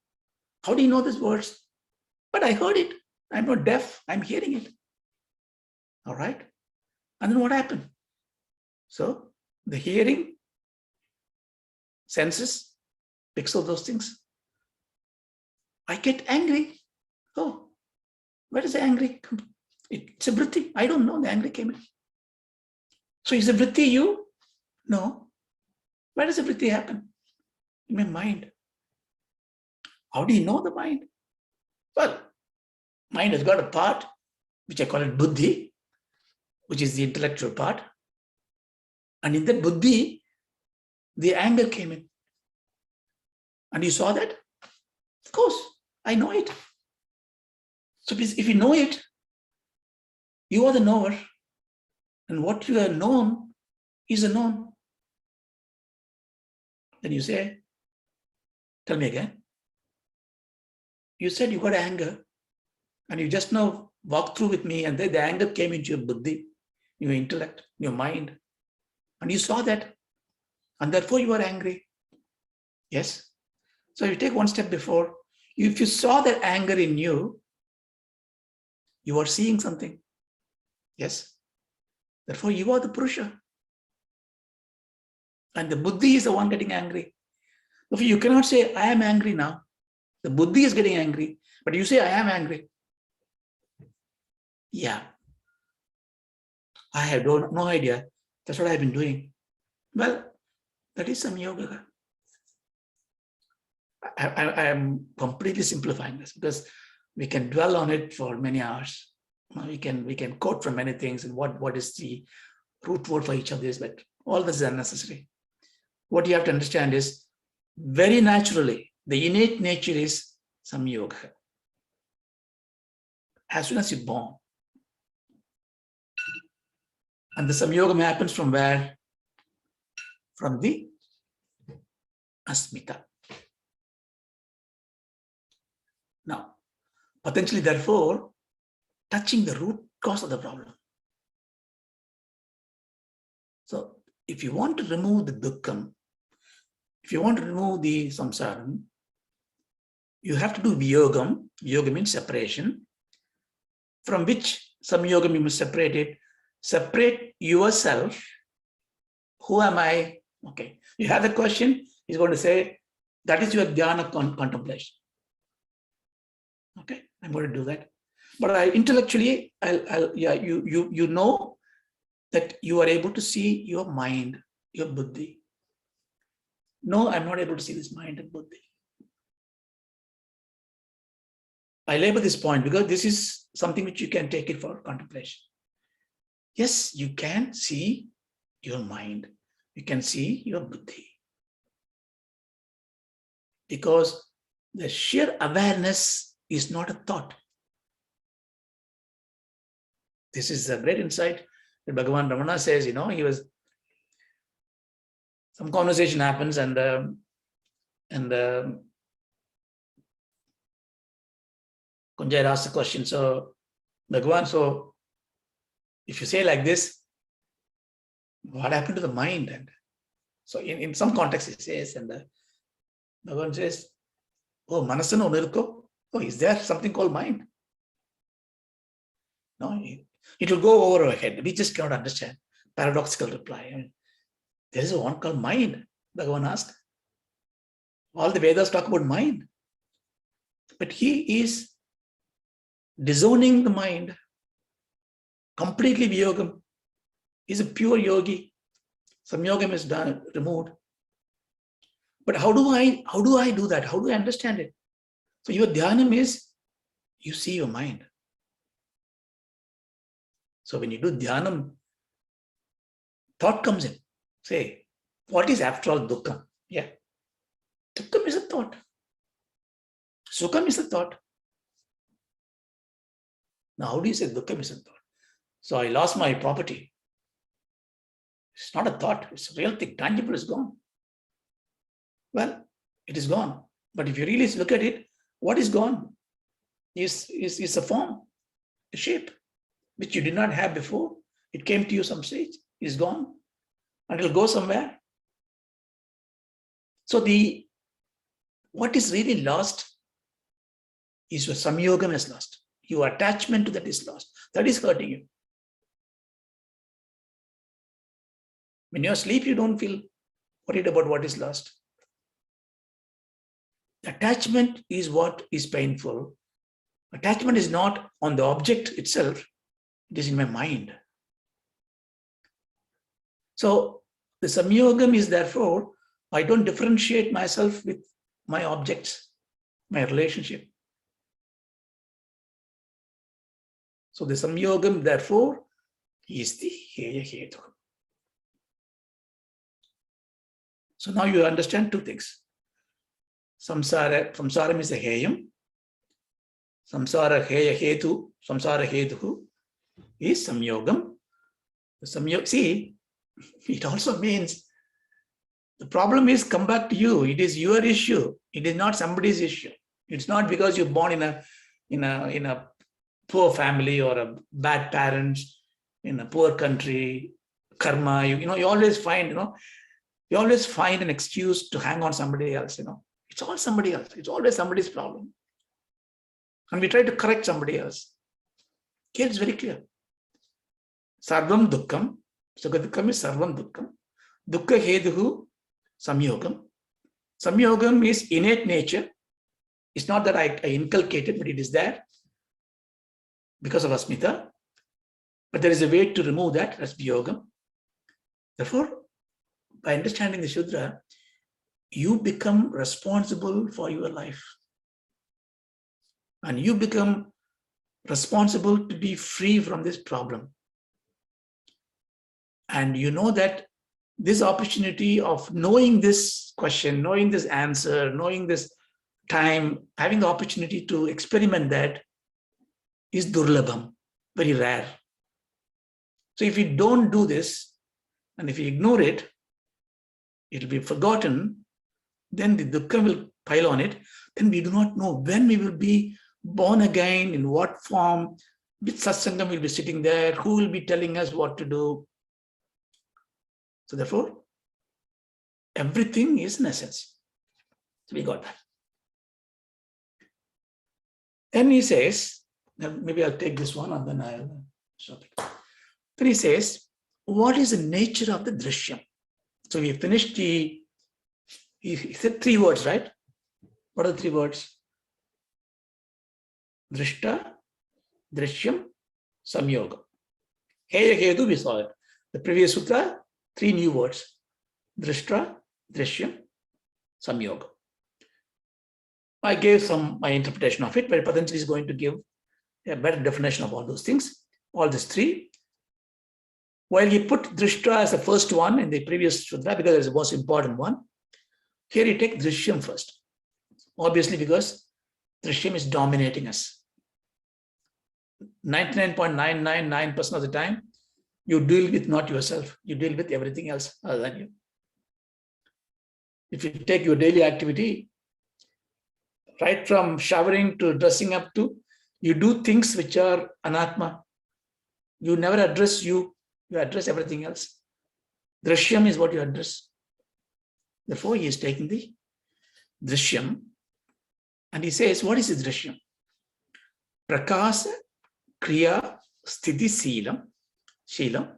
How do you know these words? But I heard it. I'm not deaf. I'm hearing it. All right. And then what happened? So the hearing, senses, picks up those things. I get angry. Oh, where does the angry come? It's a vritti. I don't know. The angry came in. So is the vritti you? No. Where does the vritti happen? In my mind. How do you know the mind? Well, mind has got a part, which I call it buddhi, which is the intellectual part. And in that buddhi, the anger came in. And you saw that? Of course, I know it. So please, if you know it, you are the knower. And what you have known is a known. Then you say, tell me again. You said you got anger, and you just now walked through with me, and then the anger came into your buddhi, your intellect, your mind, and you saw that, and therefore you are angry. Yes? So you take one step before. If you saw that anger in you, you are seeing something. Yes? Therefore you are the Purusha. And the buddhi is the one getting angry. Therefore you cannot say, I am angry now. The buddhi is getting angry, but you say, I am angry. Yeah. I have no idea. That's what I've been doing. Well, that is some yoga. I am completely simplifying this because we can dwell on it for many hours. We can quote from many things and what is the root word for each of these, but all this is unnecessary. What you have to understand is very naturally, the innate nature is samyoga. As soon as you're born. And the samyogam happens from where? From the asmita. Now, potentially, therefore, touching the root cause of the problem. So, if you want to remove the dukkham, if you want to remove the samsaram, you have to do viyogam. Yoga means separation. From which samyogam you must separate it. Separate yourself. Who am I? Okay. You have the question, he's going to say, that is your dhyana contemplation. Okay, I'm going to do that. But intellectually, you know that you are able to see your mind, your buddhi. No, I'm not able to see this mind and buddhi. I label this point because this is something which you can take it for contemplation. Yes, you can see your mind. You can see your buddhi. Because the sheer awareness is not a thought. This is a great insight that Bhagavan Ramana says, some conversation happens and Kunjai asks the question, so Bhagavan, so if you say like this, what happened to the mind? And so in some context it says, and Bhagavan says, oh, manasana onirko. Oh, is there something called mind? No, It will go over our head. We just cannot understand. Paradoxical reply. I mean, there is a one called mind, Bhagavan asked. All the Vedas talk about mind. But he is disowning the mind, completely viyogam. He's a pure yogi. Samyogam is done, removed. But how do I do that? How do I understand it? So your dhyanam is, you see your mind. So when you do dhyanam, thought comes in. Say, what is after all dukkha? Yeah. Dukkha is a thought. Sukham is a thought. Now, how do you say dukkha is a thought? So I lost my property. It's not a thought. It's a real thing. Tangible is gone. Well, it is gone. But if you really look at it, what is gone is a form, a shape, which you did not have before. It came to you some stage. It is gone. And it will go somewhere. So what is really lost is your samyogam is lost. Your attachment to that is lost. That is hurting you. When you're asleep, you don't feel worried about what is lost. Attachment is what is painful. Attachment is not on the object itself. It is in my mind. So the samyogam is therefore, I don't differentiate myself with my objects, my relationship. So the samyogam, therefore, is the heya hetu. So now you understand two things. Samsaram is a heyam. Samsara heya hetu, samsara hetu is samyogam. See, it also means the problem is come back to you. It is your issue. It is not somebody's issue. It's not because you're born in a poor family or a bad parents in a poor country, karma. You always find an excuse to hang on somebody else. It's all somebody else. It's always somebody's problem, and we try to correct somebody else. Here it's very clear. Sarvam dukkham. Sukha dukkham is sarvam dukkham. Dukkha heduhu samyogam. Samyogam is innate nature. It's not that I inculcate it, but it is there because of asmita. But there is a way to remove that, as viyogam. Therefore, by understanding the Sutra, you become responsible for your life. And you become responsible to be free from this problem. And you know that this opportunity of knowing this question, knowing this answer, knowing this time, having the opportunity to experiment that is durlabham, very rare. So if you don't do this, and if you ignore it, it will be forgotten, then the dukkha will pile on it. Then we do not know when we will be born again, in what form, which satsangam will be sitting there, who will be telling us what to do. So therefore, everything is in essence. So we got that. Then he says, maybe I'll take this one and then I'll stop it. Then he says, what is the nature of the drishyam? So we finished he said 3 words, right? What are the 3 words? Drishta, drishyam, samyoga. Heya hetu, we saw it. The previous sutra, 3 new words. Drishta, drishyam, samyoga. I gave my interpretation of it, but Patanjali is going to give a better definition of all those things, all these 3. While he put drishta as the first one in the previous sutra, because it's the most important one, here he takes drishyam first. Obviously, because drishyam is dominating us. 99.999% of the time, you deal with not yourself, you deal with everything else other than you. If you take your daily activity, right from showering to dressing up to, you do things which are anatma. You never address you address everything else. Drishyam is what you address. Therefore, he is taking the drishyam and he says, what is the drishyam? Prakasa, kriya, sthiti sheelam,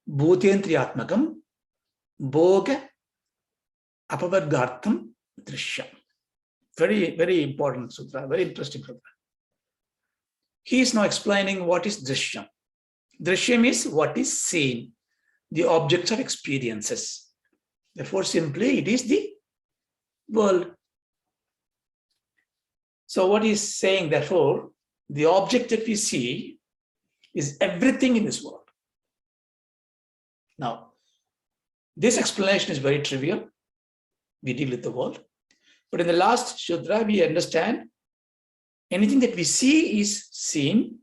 bhutentriyatmakam, bhoga apavargartham drishyam. Very, very important sutra, very interesting sutra. He is now explaining what is drishyam. Drishyam is what is seen, the objects of experiences. Therefore, simply it is the world. So what he's saying, therefore, the object that we see is everything in this world. Now, this explanation is very trivial. We deal with the world. But in the last Sutra, we understand anything that we see is seen.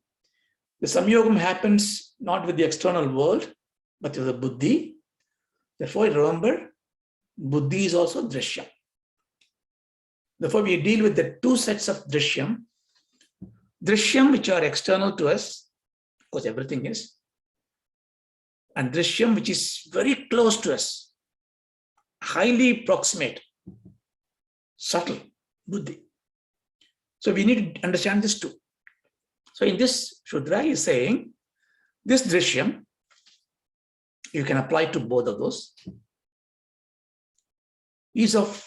The samyogam happens not with the external world, but with the buddhi. Therefore, remember, buddhi is also drishyam. Therefore, we deal with the two sets of drishyam. Drishyam, which are external to us, of course, everything is, and drishyam, which is very close to us, highly proximate, subtle, buddhi. So we need to understand this too. So in this Sutra, he is saying, this drishyam, you can apply to both of those, is of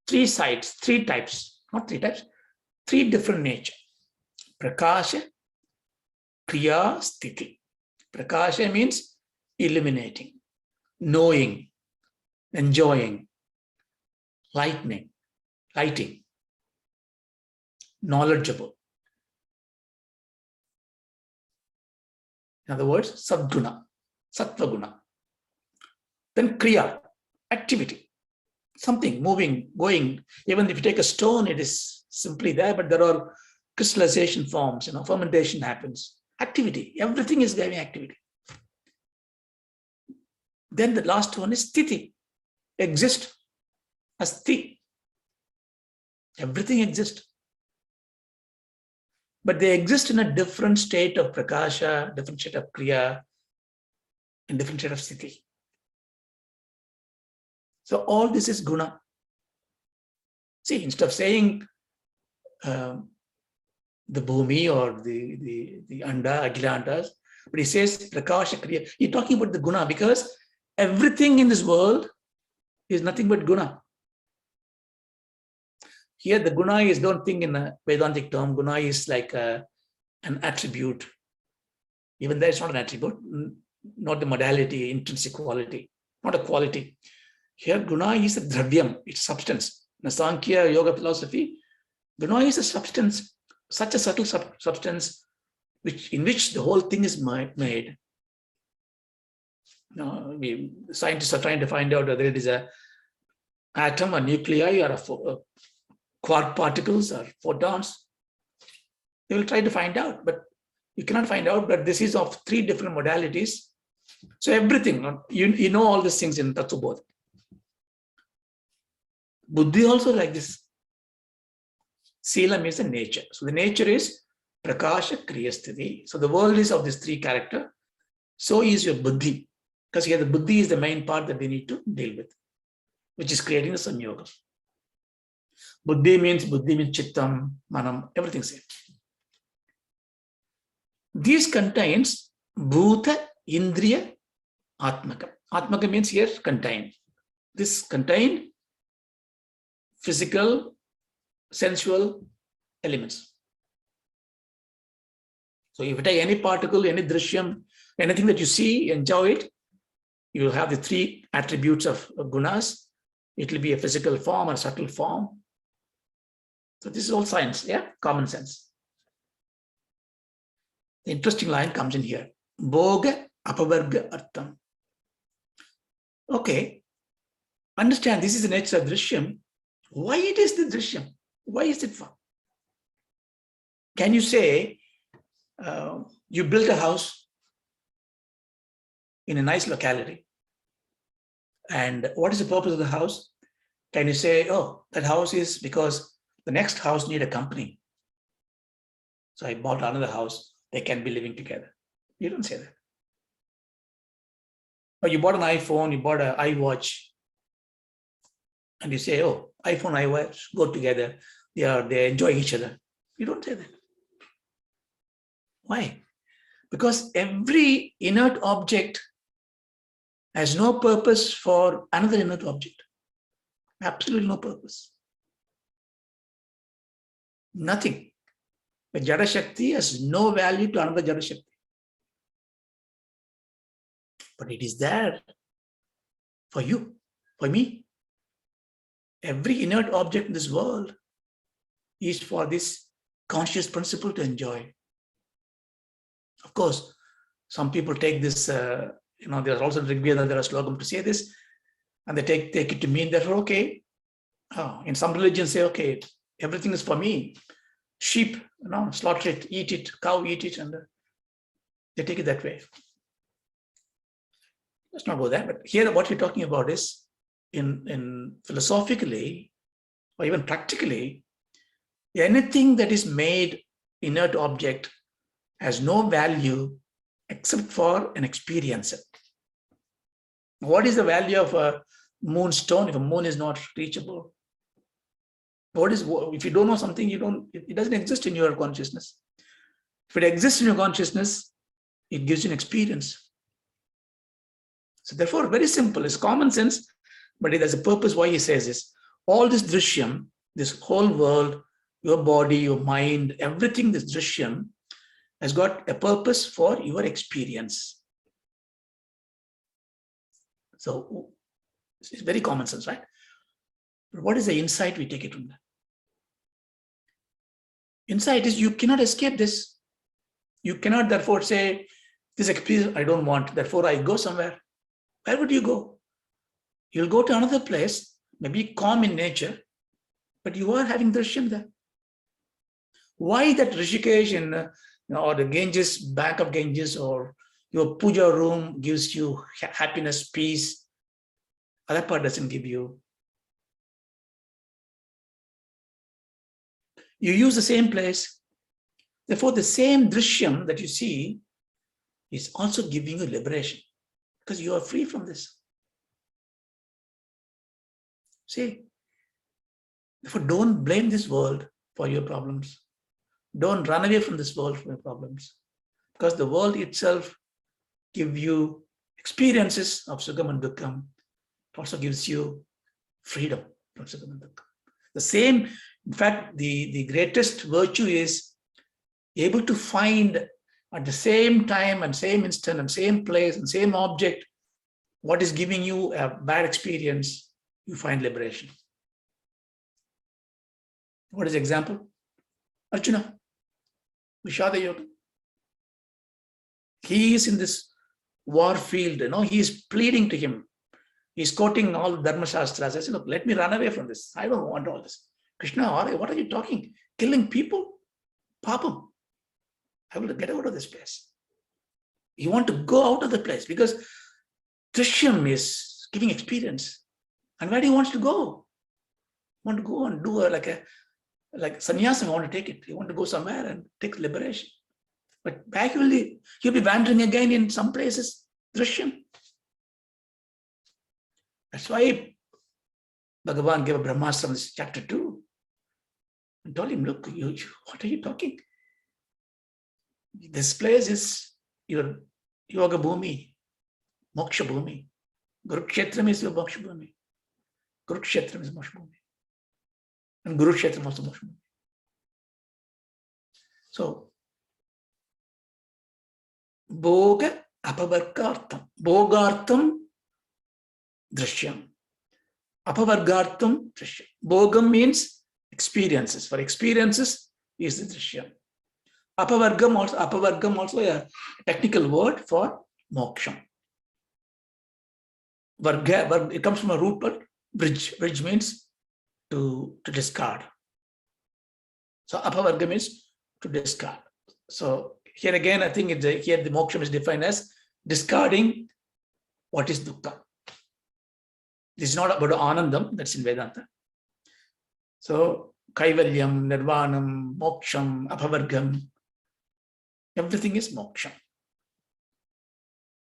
three sides, three types, not three types, three different nature. Prakasha, Kriya, Sthiti. Prakasha means illuminating, knowing, enjoying, lighting, knowledgeable. In other words, Sadguna, Sattva-guna. Then Kriya, activity, something moving, going. Even if you take a stone, it is simply there, but there are crystallization forms, fermentation happens. Activity, everything is having activity. Then the last one is Sthiti, exist, asti. Everything exists. But they exist in a different state of prakasha, different state of kriya, and different state of sthiti. So all this is guna. See, instead of saying the bhumi or the anda, agila andas, but he says prakasha kriya. He's talking about the guna because everything in this world is nothing but guna. Here the guna is, don't think in a Vedantic term, guna is like an attribute. Even there it's not an attribute, not the modality, intrinsic quality, not a quality. Here guna is a dravyam, it's substance. In the Sankhya yoga philosophy, guna is a substance, such a subtle substance in which the whole thing is made. Now, scientists are trying to find out whether it is a atom, a nuclei, or a quark particles or photons. They will try to find out, but you cannot find out. But this is of three different modalities. So everything, you know all these things in Tattva-bodha. Buddhi also like this. Silam is the nature. So the nature is prakasha, kriya, sthiti. So the world is of these three characters. So is your buddhi. Because here the buddhi is the main part that we need to deal with, which is creating the samyoga. Buddhi means chittam, manam, everything same. These contains bhuta, indriya, atmaka. Atmaka means here contain. This contain physical, sensual elements. So if you take any particle, any drishyam, anything that you see, enjoy it, you will have the three attributes of gunas. It will be a physical form or subtle form. So this is all science, yeah, common sense. The interesting line comes in here. Bhoga apavarga artham. Okay, understand this is the nature of drishyam. Why it is the drishyam? Why is it fun? Can you say you built a house in a nice locality, and what is the purpose of the house? Can you say, oh, that house is because the next house need a company, so I bought another house, they can be living together? You don't say that. Or you bought an iPhone, you bought an iWatch, and you say, oh, iPhone, iWatch go together, they enjoy each other. You don't say that. Why? Because every inert object has no purpose for another inert object. Absolutely no purpose. Nothing. The Jada Shakti has no value to another Jada Shakti. But it is there for you, for me. Every inert object in this world is for this conscious principle to enjoy. Of course, some people take this, there's also Rigveda, there are slogans to say this, and they take it to mean that, okay, in some religions say, okay, everything is for me. Sheep, slaughter it, eat it, cow, eat it, and they take it that way. Let's not go there, but here what we're talking about is, in philosophically, or even practically, anything that is made inert object has no value except for an experiencer. What is the value of a moonstone if a moon is not reachable? If you don't know something, it doesn't exist in your consciousness. If it exists in your consciousness, it gives you an experience. So therefore, very simple, it's common sense, but it has a purpose why he says this. All this drishyam, this whole world, your body, your mind, everything, this drishyam has got a purpose for your experience. So it's very common sense, right? But what is the insight we take it from that? Insight is you cannot escape this. You cannot therefore say, this experience I don't want, therefore I go somewhere. Where would you go? You'll go to another place, maybe calm in nature, but you are having darshan there. Why that Rishikesh or the Ganges, bank of Ganges, or your puja room gives you happiness, peace? Other part doesn't give you. You use the same place. Therefore, the same drishyam that you see is also giving you liberation, because you are free from this. See, therefore, don't blame this world for your problems. Don't run away from this world for your problems, because the world itself gives you experiences of Sukam and Dukkham. It also gives you freedom from Sukam and Dukkham. The same, in fact, the greatest virtue is able to find at the same time and same instant and same place and same object what is giving you a bad experience. You find liberation. What is the example? Arjuna, Vishada Yoga. He is in this war field, he is pleading to him. He's quoting all Dharma Shastras. I said, look, let me run away from this. I don't want all this. Krishna, what are you talking? Killing people? Papam. I will get out of this place. You want to go out of the place because Drishyam is giving experience. And where do you want to go? You want to go and do like sannyasa, you want to take it. You want to go somewhere and take liberation. But back you'll be wandering again in some places. Drishyam. That's why Bhagavan gave a Brahmastra in chapter 2 and told him, look, what are you talking? This place is your yoga bhumi, moksha bhumi. Kurukshetram is your moksha bhumi. Kurukshetram is moksha bhumi. And Kurukshetram also moksha bhumi. So, Bhoga apavargartam. Bhogartam drishyam. Apavargartam drishyam. Bhogam means experiences. For experiences is the drishyam. Apavargam also a technical word for moksha. Varga, it comes from a root word, bridge. Bridge means to discard. So apavarga means to discard. So here again, I think here the moksha is defined as discarding what is dukkha. This is not about anandam, that's in Vedanta. So kaivalyam, nirvanam, moksham, apavargam, everything is moksha.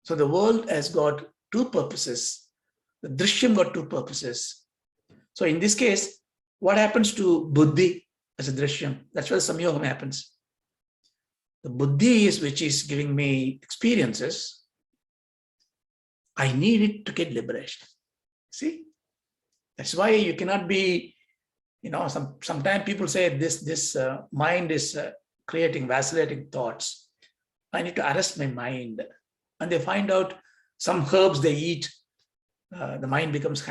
So the world has got two purposes. The drishyam got two purposes. So in this case, what happens to buddhi as a drishyam? That's where the samyogam happens. The buddhi is which is giving me experiences. I need it to get liberation. See, that's why you cannot be, sometimes people say this mind is creating vacillating thoughts. I need to arrest my mind. And they find out some herbs they eat, the mind becomes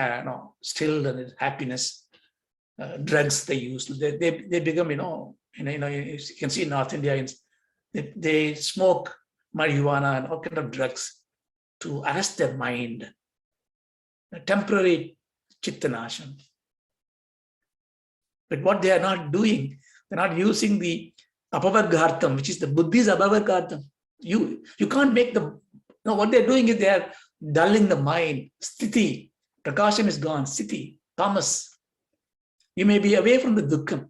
stilled and happiness. Drugs they use, they become, you can see in North India, they smoke marijuana and all kind of drugs to arrest their mind, a temporary chittanasham. But what they are not doing, they're not using the apavargartham, which is the buddhi's apavargartham. You can't make what they're doing is they are dulling the mind. Sthiti, prakasham is gone. Sthiti, tamas. You may be away from the dukkham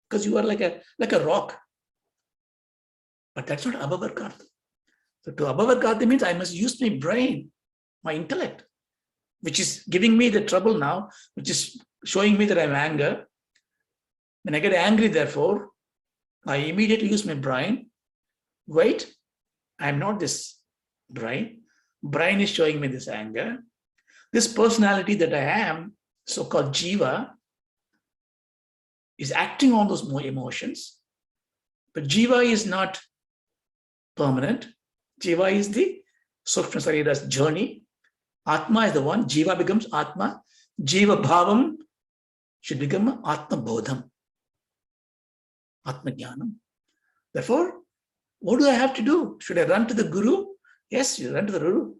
because you are like a rock. But that's not abhavarkarta. So to abhavarkarta means I must use my brain, my intellect, which is giving me the trouble now, which is showing me that I'm anger. When I get angry, therefore, I immediately use my brain. Wait, I'm not this brain. Brain is showing me this anger. This personality that I am, so-called jiva, is acting on those emotions. But jiva is not permanent. Jiva is the Sukshma Sarira's journey. Atma is the one. Jiva becomes Atma. Jiva Bhavam should become Atma Bodham. Atma Jnanam. Therefore, what do I have to do? Should I run to the Guru? Yes, you run to the Guru.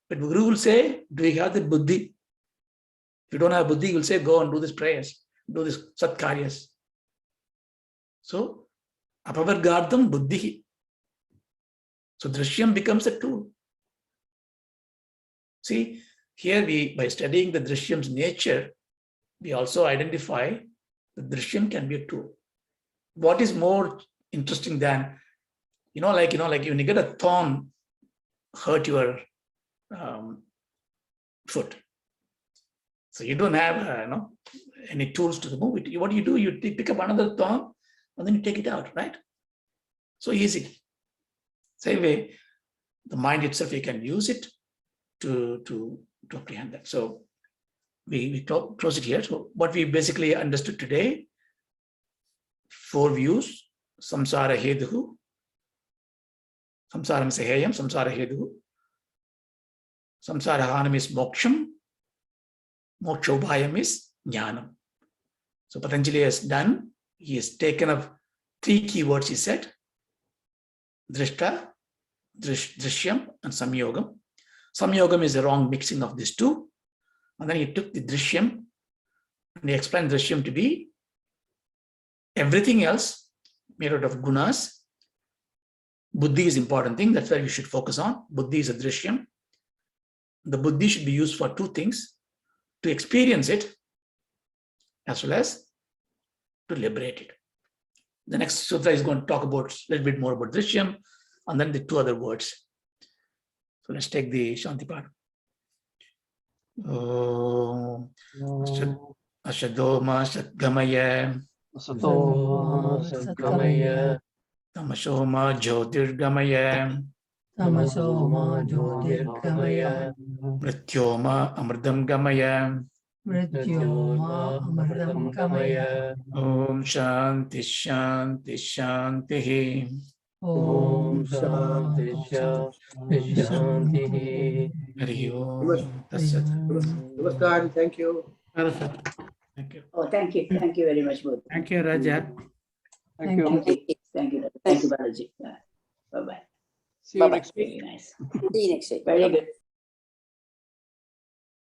But the Guru will say, do you have the buddhi? If you don't have buddhi, he will say, go and do these prayers, do this satkaryas. So, apavargardham buddhi. So, drishyam becomes a tool. See, here by studying the drishyam's nature, we also identify that drishyam can be a tool. What is more interesting than, like when you get a thorn hurt your foot. So you don't have any tools to remove it. What do? You pick up another thorn and then you take it out, right? So easy. Same way, the mind itself, you can use it to apprehend that. So we close it here. So what we basically understood today, 4 views: samsara heduhu, samsaram sahayam, samsara heduhu, samsara hanam is moksham, mokshobhayam is jnanam. So Patanjali has done, he has taken up 3 keywords, he said: drishta, drishyam, and samyogam. Samyogam is the wrong mixing of these 2. And then he took the drishyam and he explained drishyam to be everything else made out of gunas. Buddhi is important thing. That's where you should focus on. Buddhi is a drishyam. The buddhi should be used for 2 things: to experience it as well as to liberate it. The next sutra is going to talk about a little bit more about drishyam and then the 2 other words. So let's take the Shanti part. Ashadoma Satgamaya Tamasoma Jyotirgamaya Mrityoma Amritam Gamaya Om Shanti Shanti Shanti. Om Shanti Shanti Shanti. Hari Om. That's it. Namaskar. Thank you. Thank you. Oh, thank you. Thank you very much, both. Thank you, Raja. Thank you. Thank you. Thank you, Balaji. Bye-bye. See you next week. Very nice. See you next week. Very good.